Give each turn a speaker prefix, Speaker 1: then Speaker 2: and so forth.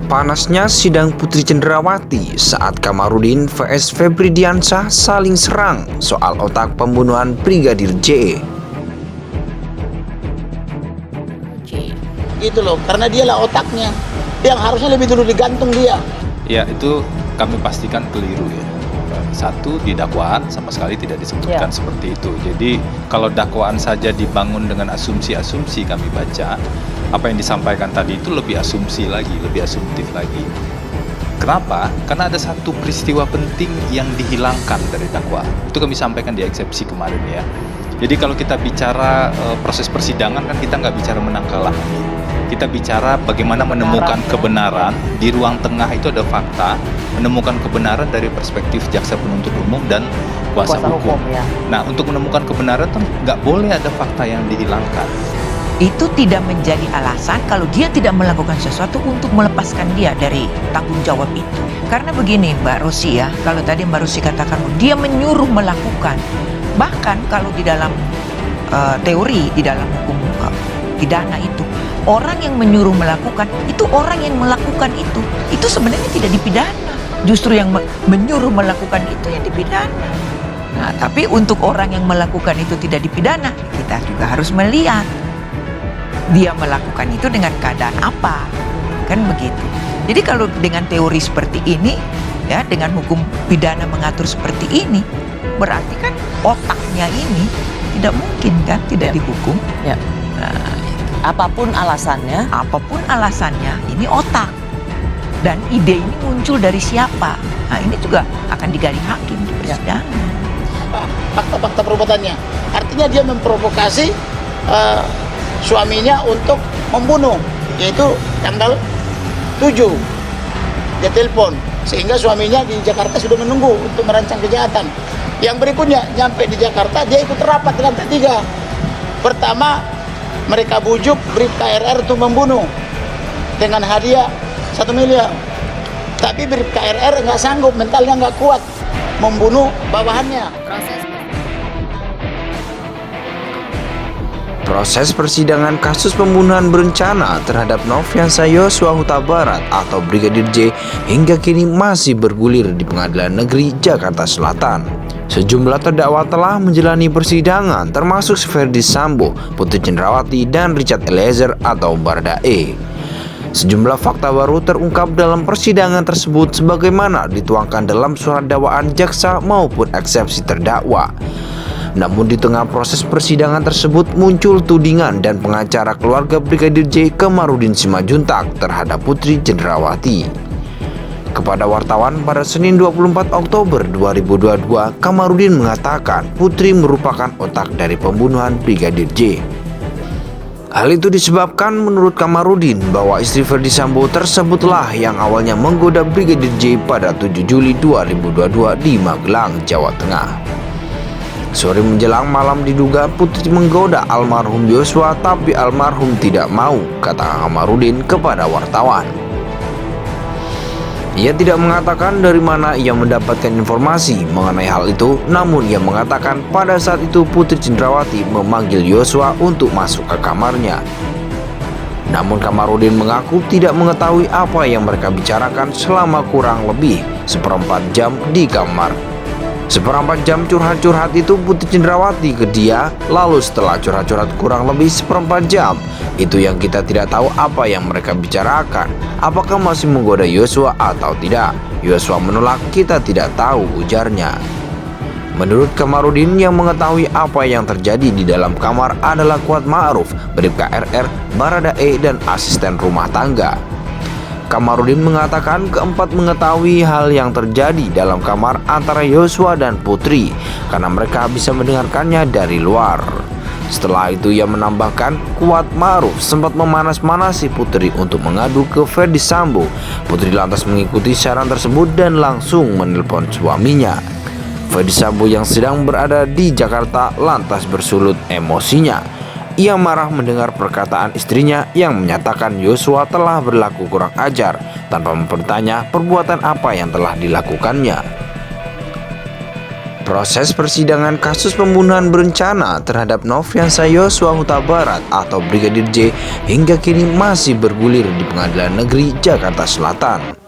Speaker 1: Panasnya sidang Putri Cenderawati saat Kamarudin vs Febri Diansyah saling serang soal otak pembunuhan Brigadir J.
Speaker 2: Gitu loh, karena dialah otaknya yang harusnya lebih dulu digantung dia.
Speaker 3: Ya, itu kami pastikan keliru ya. Satu, di dakwaan sama sekali tidak disebutkan seperti itu. Jadi kalau dakwaan saja dibangun dengan asumsi-asumsi, kami baca apa yang disampaikan tadi itu lebih asumsi lagi, lebih asumtif lagi. Kenapa? Karena ada satu peristiwa penting yang dihilangkan dari dakwaan. Itu kami sampaikan di eksepsi kemarin ya. Jadi kalau kita bicara proses persidangan kan kita nggak bicara menang kalah. Kita bicara bagaimana menemukan kebenaran. Di ruang tengah itu ada fakta, menemukan kebenaran dari perspektif jaksa penuntut umum dan kuasa hukum.
Speaker 4: Ya.
Speaker 3: Nah, untuk menemukan kebenaran itu nggak boleh ada fakta yang dihilangkan.
Speaker 4: Itu tidak menjadi alasan kalau dia tidak melakukan sesuatu untuk melepaskan dia dari tanggung jawab itu. Karena begini Mbak Rosi ya, kalau tadi Mbak Rosi katakan dia menyuruh melakukan. Bahkan kalau di dalam teori, di dalam hukum pidana itu, orang yang menyuruh melakukan, itu orang yang melakukan itu sebenarnya tidak dipidana. Justru yang menyuruh melakukan itu yang dipidana. Nah, tapi untuk orang yang melakukan itu tidak dipidana, kita juga harus melihat dia melakukan itu dengan keadaan apa, kan begitu. Jadi kalau dengan teori seperti ini, ya dengan hukum pidana mengatur seperti ini, berarti kan otaknya ini tidak mungkin kan tidak dihukum.
Speaker 5: Ya.
Speaker 4: Nah,
Speaker 5: Apapun alasannya,
Speaker 4: ini otak. Dan ide ini muncul dari siapa? Nah, ini juga akan digali hakim di persidangan.
Speaker 2: Fakta-fakta perbuatannya. Artinya dia memprovokasi suaminya untuk membunuh, yaitu tanggal 7 dia telepon, sehingga suaminya di Jakarta sudah menunggu untuk merancang kejahatan. Yang berikutnya nyampe di Jakarta, dia ikut rapat dengan P3. Pertama, mereka bujuk Bribka RR untuk membunuh dengan hadiah 1 miliar. Tapi Bribka RR nggak sanggup, mentalnya nggak kuat membunuh bawahannya.
Speaker 1: Proses persidangan kasus pembunuhan berencana terhadap Nofriansah Yosua Huta Barat atau Brigadir J hingga kini masih bergulir di Pengadilan Negeri Jakarta Selatan. Sejumlah terdakwa telah menjalani persidangan termasuk Ferdy Sambo, Putri Cenderawati, dan Richard Eliezer atau Baradae. Sejumlah fakta baru terungkap dalam persidangan tersebut sebagaimana dituangkan dalam surat dakwaan jaksa maupun eksepsi terdakwa. Namun di tengah proses persidangan tersebut muncul tudingan dan pengacara keluarga Brigadir J Kamarudin Simajuntak terhadap Putri Cenderawati. Kepada wartawan pada Senin 24 Oktober 2022, Kamarudin mengatakan Putri merupakan otak dari pembunuhan Brigadir J. Hal itu disebabkan menurut Kamarudin bahwa istri Ferdy Sambo tersebutlah yang awalnya menggoda Brigadir J pada 7 Juli 2022 di Magelang, Jawa Tengah. Sore menjelang malam diduga Putri menggoda almarhum Yosua, tapi almarhum tidak mau, kata Kamarudin kepada wartawan. Ia tidak mengatakan dari mana ia mendapatkan informasi mengenai hal itu, namun ia mengatakan pada saat itu Putri Cenderawati memanggil Yosua untuk masuk ke kamarnya. Namun Kamarudin mengaku tidak mengetahui apa yang mereka bicarakan selama kurang lebih seperempat jam di kamar. Seperempat jam curhat-curhat itu Putri Cenderawati ke dia, lalu setelah curhat-curhat kurang lebih seperempat jam, itu yang kita tidak tahu apa yang mereka bicarakan. Apakah masih menggoda Yosua atau tidak? Yosua menolak, kita tidak tahu, ujarnya. Menurut Kamarudin, yang mengetahui apa yang terjadi di dalam kamar adalah Kuat Ma'ruf, Bribka RR, Baradae, dan asisten rumah tangga. Kamarudin mengatakan keempat mengetahui hal yang terjadi dalam kamar antara Yosua dan Putri karena mereka bisa mendengarkannya dari luar. Setelah itu ia menambahkan Kuat Ma'ruf sempat memanas-manasi Putri untuk mengadu ke Ferdy Sambo. Putri lantas mengikuti saran tersebut dan langsung menelpon suaminya. Ferdy Sambo yang sedang berada di Jakarta lantas bersulut emosinya. Ia marah mendengar perkataan istrinya yang menyatakan Yosua telah berlaku kurang ajar tanpa bertanya perbuatan apa yang telah dilakukannya. Proses persidangan kasus pembunuhan berencana terhadap Nofriansah Yosua Huta Barat atau Brigadir J hingga kini masih bergulir di Pengadilan Negeri Jakarta Selatan.